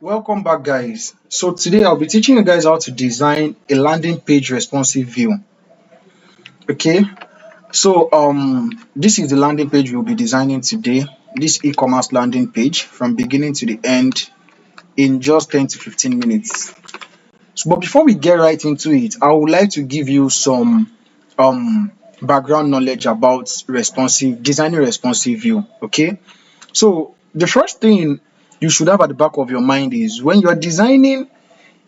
Welcome back, guys. So today I'll be teaching you guys how to design a landing page responsive view. Okay, so this is the landing page we'll be designing today. This e-commerce landing page from beginning to the end in just 10 to 15 minutes. But before we get right into it, I would like to give you some background knowledge about designing responsive view. Okay, so the first thing you should have at the back of your mind is when you are designing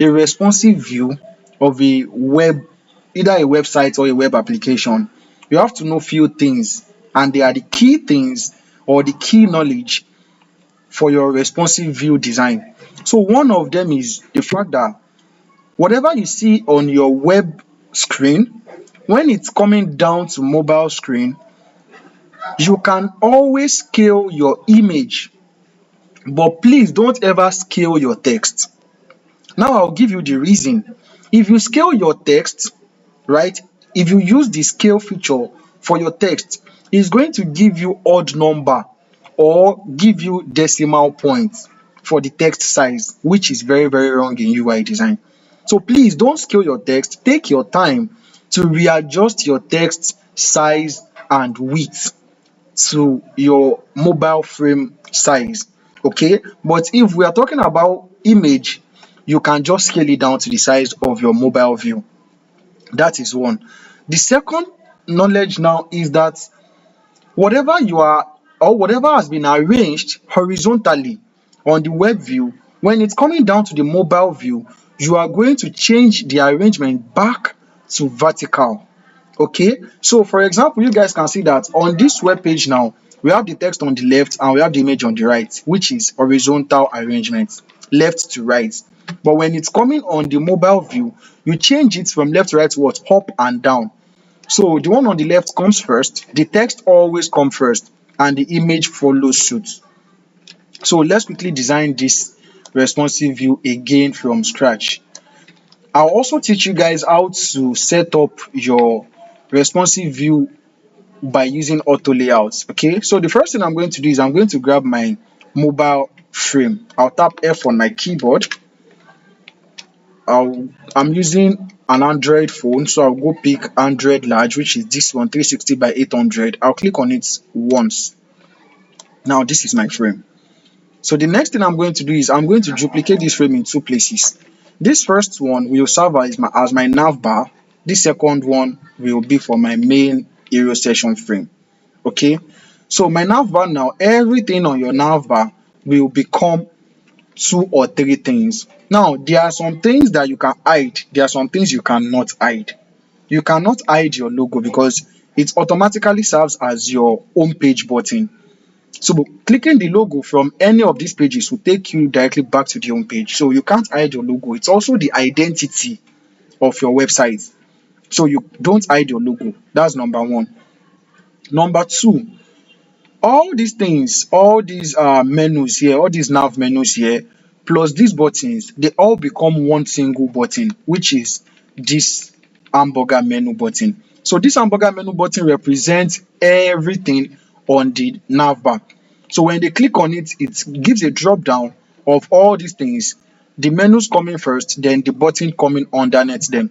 a responsive view of a either a website or a web application, you have to know few things, and they are the key things or the key knowledge for your responsive view design. So one of them is the fact that whatever you see on your web screen, when it's coming down to mobile screen, you can always scale your image, but please don't ever scale your text. Now I'll give you the reason. If you scale your text, right, if you use the scale feature for your text, it's going to give you odd number or give you decimal points for the text size, which is very, very wrong in UI design. So please don't scale your text. Take your time to readjust your text size and width to your mobile frame size. Okay, but if we are talking about image, you can just scale it down to the size of your mobile view. That is one. The second knowledge now is that whatever you are or whatever has been arranged horizontally on the web view, when it's coming down to the mobile view, you are going to change the arrangement back to vertical. Okay, so for example, you guys can see that on this web page now, we have the text on the left and we have the image on the right, which is horizontal arrangement, left to right. But when it's coming on the mobile view, you change it from left to right to what? Up and down. So the one on the left comes first, the text always comes first, and the image follows suit. So let's quickly design this responsive view again from scratch. I'll also teach you guys how to set up your responsive view by using auto layouts. Okay, so the first thing I'm going to do is I'm going to grab my mobile frame. I'll tap F on my keyboard. I'm using an Android phone, so I'll go pick Android large, which is this one, 360 by 800. I'll click on it once. Now this is my frame. So the next thing I'm going to do is I'm going to duplicate this frame in two places. This first one will serve as my nav bar. This second one will be for my main hero session frame. Okay, so my nav bar now, everything on your nav bar will become two or three things. Now there are some things that you can hide, there are some things you cannot hide. You cannot hide your logo because it automatically serves as your home page button. So clicking the logo from any of these pages will take you directly back to the home page. So you can't hide your logo. It's also the identity of your website. So you don't hide your logo. That's number one. Number two, all these things, all these menus here, all these nav menus here, plus these buttons, they all become one single button, which is this hamburger menu button. So this hamburger menu button represents everything on the nav bar. So when they click on it, it gives a drop down of all these things, the menus coming first, then the button coming underneath them.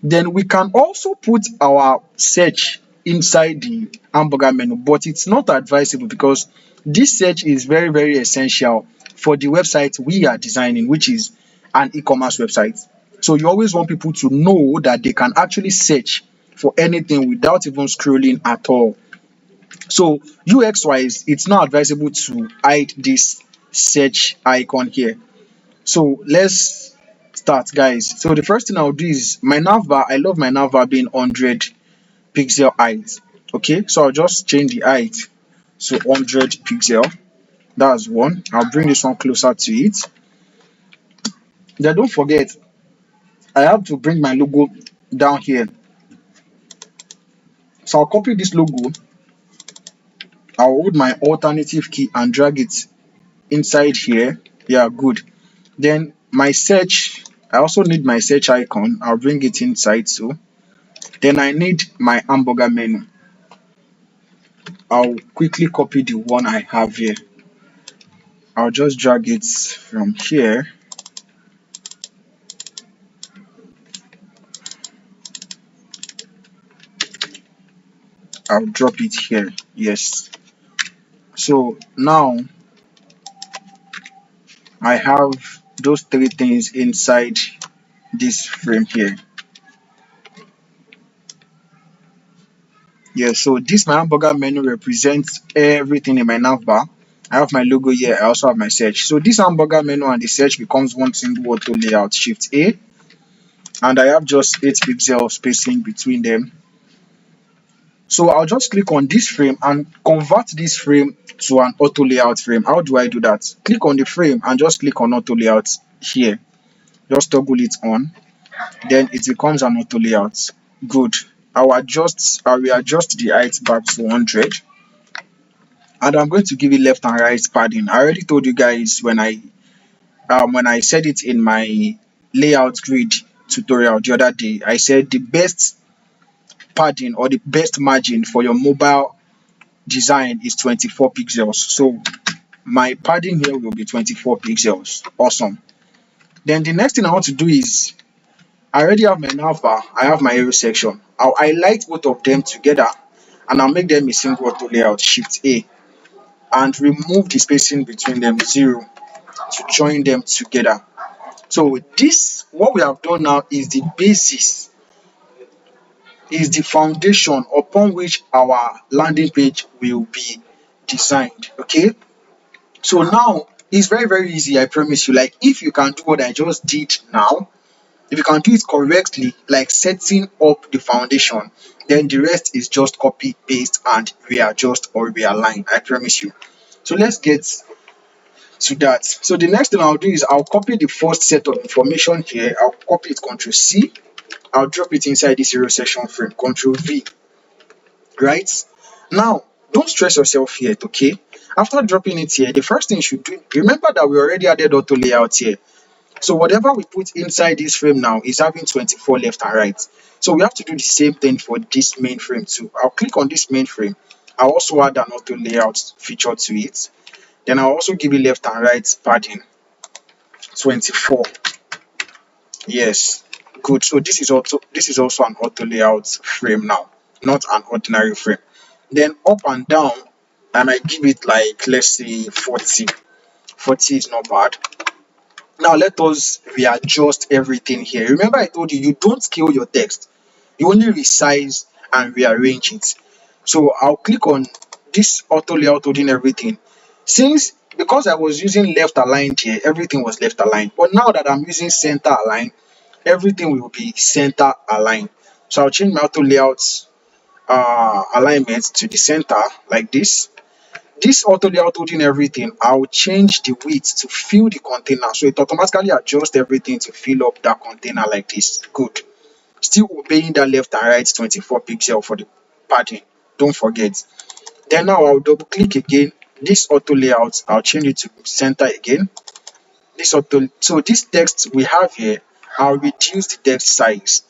Then we can also put our search inside the hamburger menu, but it's not advisable because this search is very, very essential for the website we are designing, which is an e-commerce website. So you always want people to know that they can actually search for anything without even scrolling at all. So UX wise, it's not advisable to hide this search icon here. So let's start, guys. So the first thing I'll do is my navbar. I love my navbar being 100 pixel height. Okay, so I'll just change the height to 100 pixel. That's one. I'll bring this one closer to it. Then don't forget, I have to bring my logo down here. So I'll copy this logo. I'll hold my alternative key and drag it inside here. Yeah, good. Then my search, I also need my search icon. I'll bring it inside too. Then I need my hamburger menu. I'll quickly copy the one I have here. I'll just drag it from here I'll drop it here. Yes. So now I have those three things inside this frame here. Yeah, so this my hamburger menu represents everything in my navbar. I have my logo here. I also have my search. So this hamburger menu and the search becomes one single auto layout. Shift A, and I have just 8 pixel spacing between them. So I'll just click on this frame and convert this frame to an auto layout frame. How do I do that? Click on the frame and just click on auto layout here. Just toggle it on. Then it becomes an auto layout. Good. I will adjust the height back to 100, and I'm going to give it left and right padding. I already told you guys when I said it in my layout grid tutorial the other day. I said the best padding or the best margin for your mobile design is 24 pixels. So my padding here will be 24 pixels. Awesome. Then the next thing I want to do is I already have my navbar, I have my arrow section. I'll highlight both of them together and I'll make them a single auto layout. Shift A, and remove the spacing between them 0 to join them together. So this, what we have done now, is the basis, is the foundation upon which our landing page will be designed. Okay, so now it's very easy. I promise you, like if you can do what I just did now, if you can do it correctly, like setting up the foundation, then the rest is just copy, paste, and readjust or realign. I promise you. So let's get to that. So the next thing I'll do is I'll copy the first set of information here. I'll copy it, Ctrl C. I'll drop it inside this zero section frame, Ctrl V. Right? Now, don't stress yourself yet, okay? After dropping it here, the first thing you should do, remember that we already added auto layout here. So whatever we put inside this frame now is having 24 left and right. So we have to do the same thing for this main frame too. I'll click on this main frame. I'll also add an auto layout feature to it. Then I'll also give it left and right padding 24. Yes, good. So this is also an auto layout frame now, not an ordinary frame. Then up and down, I might give it like, let's say 40. 40 is not bad. Now let us readjust everything here. Remember I told you, you don't scale your text. You only resize and rearrange it. So I'll click on this auto layout holding everything. Because I was using left aligned here, everything was left aligned. But now that I'm using center aligned, everything will be center aligned. So I'll change my auto layout alignment to the center like this. This auto layout holding everything, I'll change the width to fill the container. So it automatically adjusts everything to fill up that container like this. Good. Still obeying that left and right 24 pixel for the padding. Don't forget. Then now I'll double click again. This auto layout, I'll change it to center again. So this text we have here, I'll reduce the text size.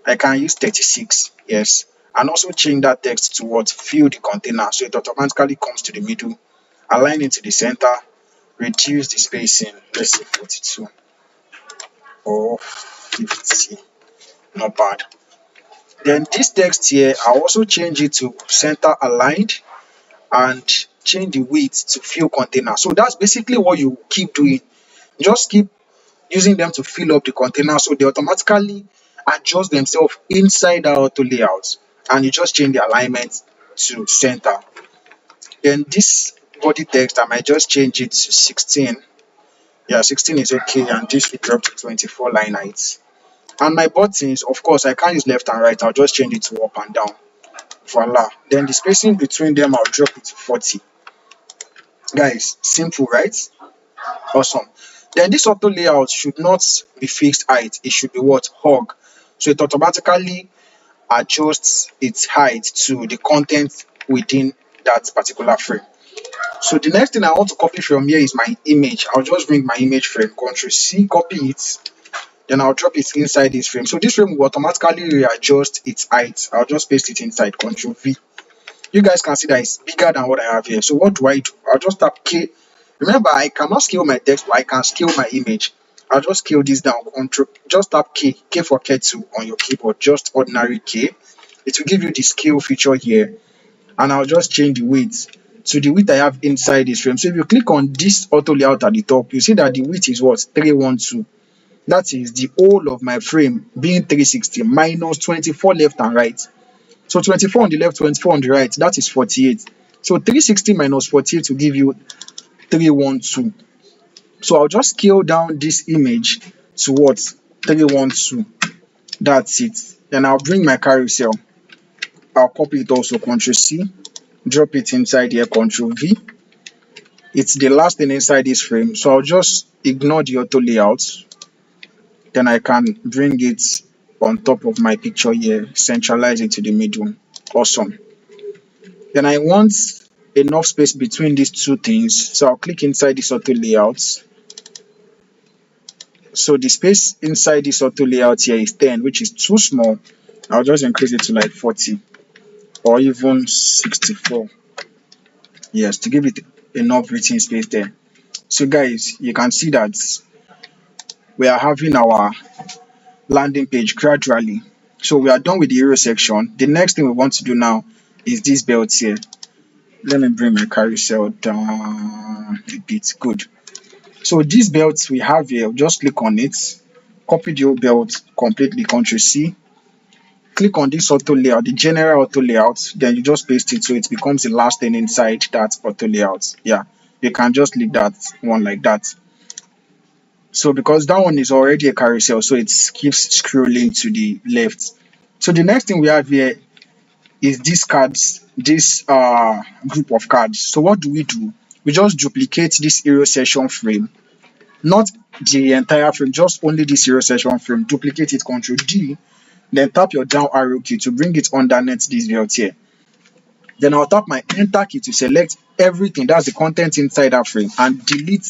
I can use 36. Yes. And also change that text to what? Fill the container. So it automatically comes to the middle, align it to the center, reduce the spacing. Let's say 42 or 50. Not bad. Then this text here, I'll also change it to center aligned and change the width to fill container. So that's basically what you keep doing. Just keep using them to fill up the container, so they automatically adjust themselves inside the auto layout, and you just change the alignment to center. Then this body text, I might just change it to 16. Yeah, 16 is okay, and this will drop to 24 line height. And my buttons, of course, I can't use left and right. I'll just change it to up and down. Voila. Then the spacing between them, I'll drop it to 40. Guys, simple, right? Awesome. Then this auto layout should not be fixed height. It should be what? Hog. So it automatically adjusts its height to the content within that particular frame. So the next thing I want to copy from here is my image. I'll just bring my image frame, Ctrl C, copy it. Then I'll drop it inside this frame. So this frame will automatically readjust its height. I'll just paste it inside, Ctrl V. You guys can see that it's bigger than what I have here. So what do? I'll just tap K. Remember, I cannot scale my text, but I can scale my image. I'll just scale this down. Just tap K for K2 on your keyboard, just ordinary K. it will give you the scale feature here, and I'll just change the width to the width I have inside this frame. So if you click on this auto layout at the top, you see that the width is what? 312. That is the whole of my frame being 360 minus 24 left and right. So 24 on the left, 24 on the right, that is 48. So 360 minus 48 will give you 312. So I'll just scale down this image to what? 312. That's it. Then I'll bring my carousel. I'll copy it also, Ctrl C, drop it inside here, Ctrl V. It's the last thing inside this frame, so I'll just ignore the auto layout. Then I can bring it on top of my picture here, centralize it to the middle. Awesome. Then I want enough space between these two things, so I'll click inside this auto layout. So the space inside this auto layout here is 10, which is too small. I'll just increase it to like 40 or even 64. Yes, to give it enough breathing space there. So guys, you can see that we are having our landing page gradually. So we are done with the hero section. The next thing we want to do now is this belt here. Let me bring my carousel down a bit. Good. So these belts we have here, just click on it, copy the whole belt completely, Ctrl C, click on this auto layout, the general auto layout, then you just paste it so it becomes the last thing inside that auto layout. Yeah, you can just leave that one like that. So because that one is already a carousel, so it keeps scrolling to the left. So the next thing we have here is these cards, this group of cards. So what do? We just duplicate this hero session frame, not the entire frame, just only this hero session frame. Duplicate it, Ctrl D, then tap your down arrow key to bring it underneath this belt here. Then I'll tap my enter key to select everything, that's the content inside that frame, and delete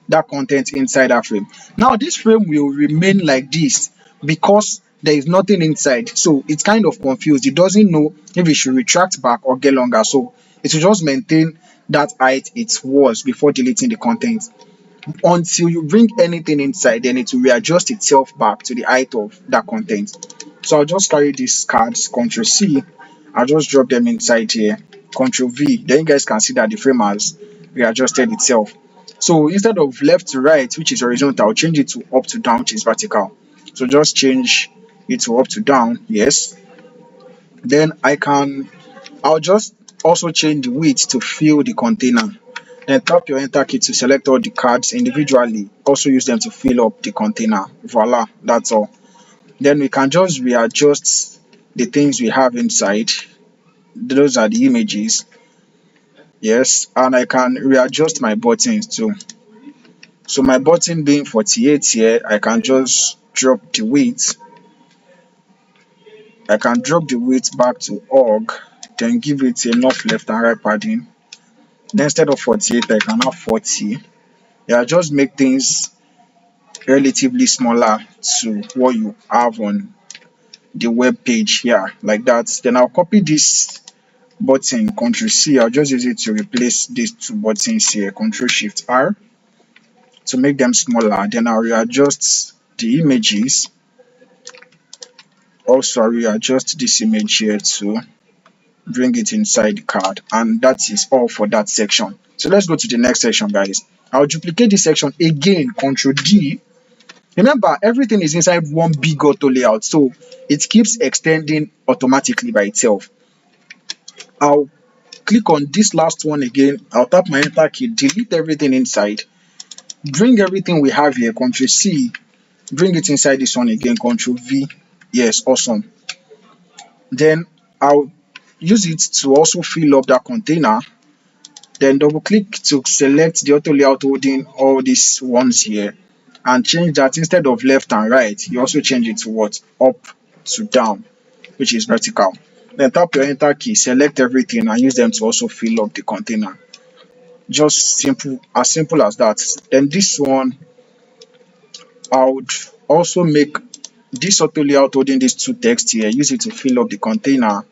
that content inside that frame. Now this frame will remain like this because there is nothing inside, so it's kind of confused. It doesn't know if it should retract back or get longer, so it will just maintain that height it was before deleting the content until you bring anything inside. Then it will readjust itself back to the height of that content. So I'll just carry these cards, Ctrl C, I'll just drop them inside here, Ctrl V. Then you guys can see that the frame has readjusted itself. So instead of left to right, which is horizontal, I'll change it to up to down, which is vertical. So just change it to up to down. Yes. Then I'll just also change the width to fill the container. Then tap your enter key to select all the cards individually. Also use them to fill up the container. Voila, that's all. Then we can just readjust the things we have inside. Those are the images. Yes, and I can readjust my buttons too. So my button being 48 here, I can just drop the width. I can drop the width back to org, then give it enough left and right padding. Then instead of 48, I can have 40. Yeah, just make things relatively smaller to what you have on the web page. Yeah, like that. Then I'll copy this button, Ctrl C. I'll just use it to replace these two buttons here, Ctrl Shift R, to make them smaller. Then I'll readjust the images. Also, I'll readjust this image here to bring it inside the card, and that is all for that section. So let's go to the next section, guys. I'll duplicate this section again, Ctrl D. Remember, everything is inside one big auto layout, so it keeps extending automatically by itself. I'll click on this last one again. I'll tap my enter key, delete everything inside, bring everything we have here, Ctrl C, bring it inside this one again, Ctrl V. Yes, awesome. Then I'll use it to also fill up that container. Then double click to select the auto layout holding all these ones here, and change that instead of left and right, you also change it to what? Up to down, which is vertical. Then tap your enter key, select everything, and use them to also fill up the container. Just simple as that. Then this one, I would also make this auto layout holding these two text here, use it to fill up the container.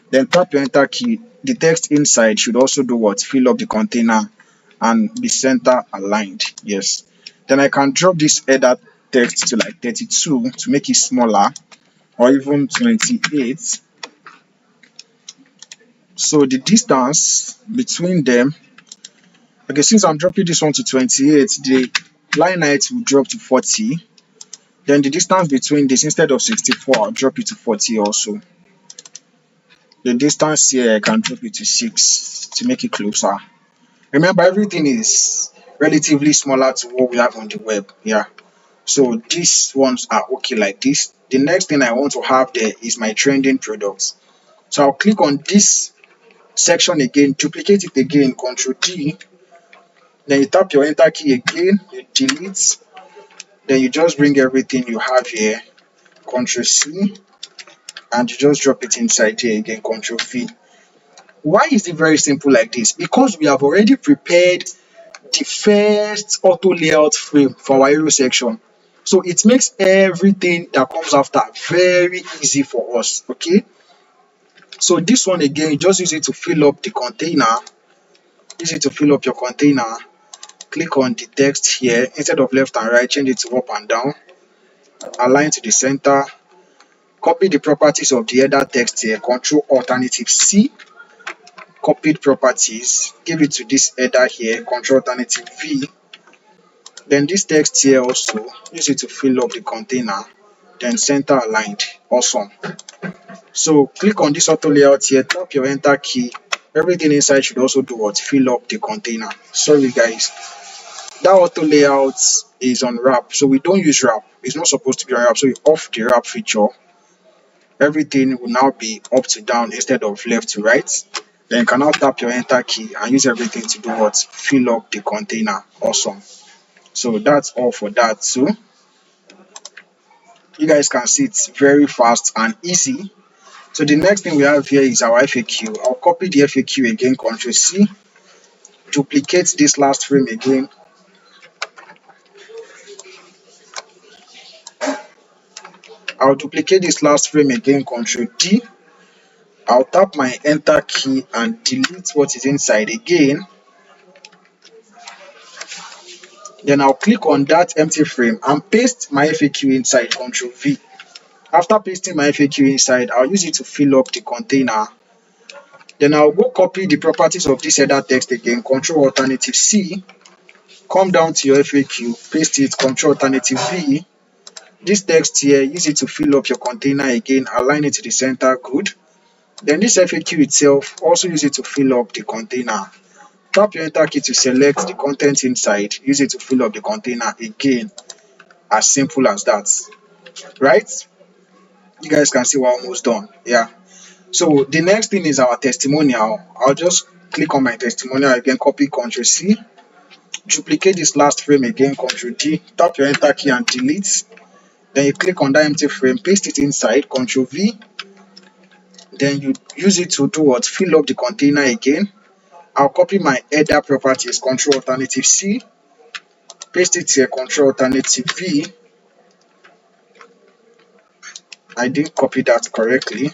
Then tap your enter key. The text inside should also do what? Fill up the container and be center aligned. Yes. Then I can drop this header text to like 32 to make it smaller, or even 28. So the distance between them, okay, since I'm dropping this one to 28, the line height will drop to 40. Then the distance between this, instead of 64, I'll drop it to 40 also. The distance here, I can drop it to 6 to make it closer. Remember, everything is relatively smaller to what we have on the web. Yeah. So these ones are okay like this. The next thing I want to have there is my trending products. So I'll click on this section again, duplicate it again, Ctrl D. Then you tap your enter key again, you delete. Then you just bring everything you have here, Ctrl C, and you just drop it inside here again, Ctrl V. Why is it very simple like this? Because we have already prepared the first auto layout frame for our hero section. So it makes everything that comes after very easy for us. Okay. So this one again, you just use it to fill up the container. Use it to fill up your container. Click on the text here. Instead of left and right, change it to up and down. Align to the center. Copy the properties of the header text here. Control Alternative C. Copied properties. Give it to this header here. Control Alternative V. Then this text here also, use it to fill up the container. Then center aligned. Awesome. So click on this auto layout here. Tap your enter key. Everything inside should also do what? Fill up the container. Sorry guys. That auto layout is on wrap, so we don't use wrap. It's not supposed to be on wrap, so you off the wrap feature. Everything will now be up to down instead of left to right. Then you can now tap your enter key and use everything to do what? Fill up the container. Awesome. So that's all for that too. You guys can see it's very fast and easy. So the next thing we have here is our FAQ. I'll copy the FAQ again, Ctrl C, duplicate this last frame again. I'll duplicate this last frame again, Ctrl D. I'll tap my enter key and delete what is inside again. Then I'll click on that empty frame and paste my FAQ inside, Ctrl V. After pasting my FAQ inside, I'll use it to fill up the container. Then I'll go copy the properties of this header text again, Control Alternative C. Come down to your FAQ, paste it, Control Alternative V. This text here, use it to fill up your container again, align it to the center, good. Then this FAQ itself, also use it to fill up the container. Tap your enter key to select the content inside, use it to fill up the container again. As simple as that, right? You guys can see we're almost done. Yeah. So the next thing is our testimonial. I'll just click on my testimonial again, copy, Ctrl C, duplicate this last frame again, Ctrl D, tap your enter key and delete. Then you click on that empty frame, paste it inside, Ctrl V. Then you use it to do what? Fill up the container again. I'll copy my header properties, Control Alternative C, paste it here, Control Alternative V. I didn't copy that correctly.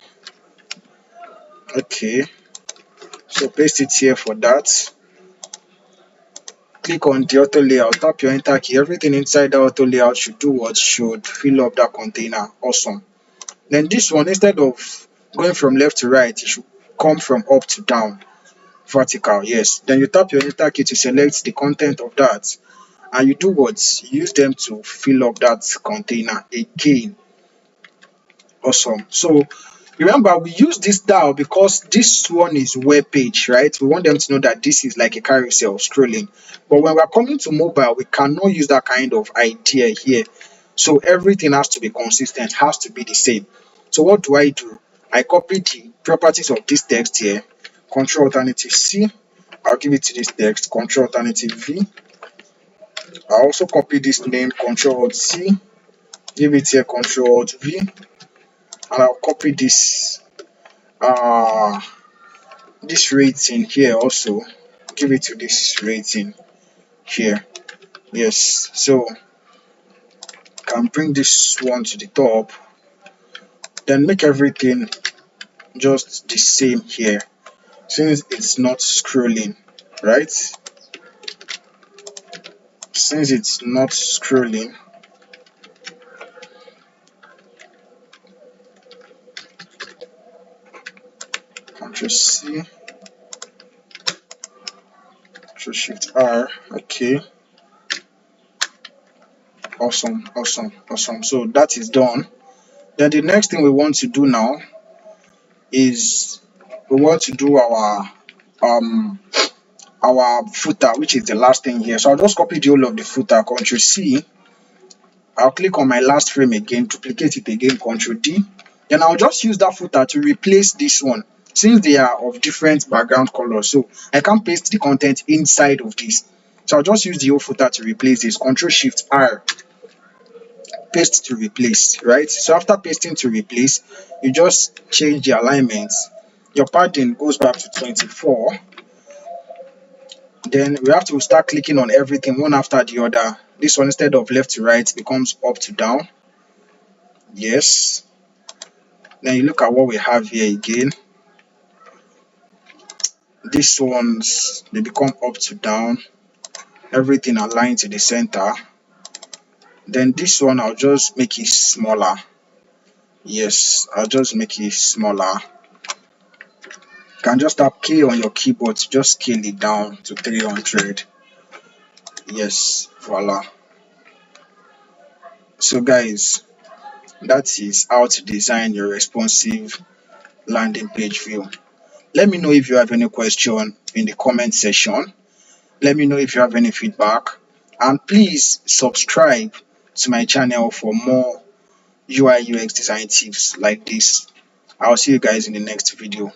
Okay, so paste it here for that. Click on the auto layout, tap your enter key. Everything inside the auto layout should do what? Should fill up that container. Awesome. Then this one, instead of going from left to right, it should come from up to down. Vertical, yes. Then you tap your enter key to select the content of that, and you do what? You use them to fill up that container again. Awesome. So remember, we use this style because this one is web page, right? We want them to know that this is like a carousel scrolling. But when we're coming to mobile, we cannot use that kind of idea here. So everything has to be consistent, has to be the same. So what do? I copy the properties of this text here, Control Alternative C. I'll give it to this text, Control Alternative V. I'll also copy this name, Control Alt C, give it here, Control Alt V. And I'll copy this this rating here also, give it to this rating here. Yes, so can bring this one to the top, then make everything just the same here since it's not scrolling, right? Since it's not scrolling, Ctrl Control C, Control Shift R. Okay, awesome. So that is done. Then the next thing we want to do now is we want to do um our footer, which is the last thing here. So I'll just copy the whole of the footer, Control C. I'll click on my last frame again, duplicate it again, Control D. Then I'll just use that footer to replace this one, since they are of different background colors. So I can't paste the content inside of this. So I'll just use the whole footer to replace this. Control Shift R, paste to replace, right? So after pasting to replace, you just change the alignment. Your padding goes back to 24. Then we have to start clicking on everything one after the other. This one, instead of left to right, becomes up to down. Yes. Then you look at what we have here again. These ones, they become up to down. Everything aligned to the center. Then this one, I'll just make it smaller. Yes, I'll just make it smaller. You can just tap K on your keyboard to just scale it down to 300. Yes, voila. So guys, that is how to design your responsive landing page view. Let me know if you have any question in the comment section. Let me know if you have any feedback, and please subscribe to my channel for more UI UX design tips like this. I'll see you guys in the next video.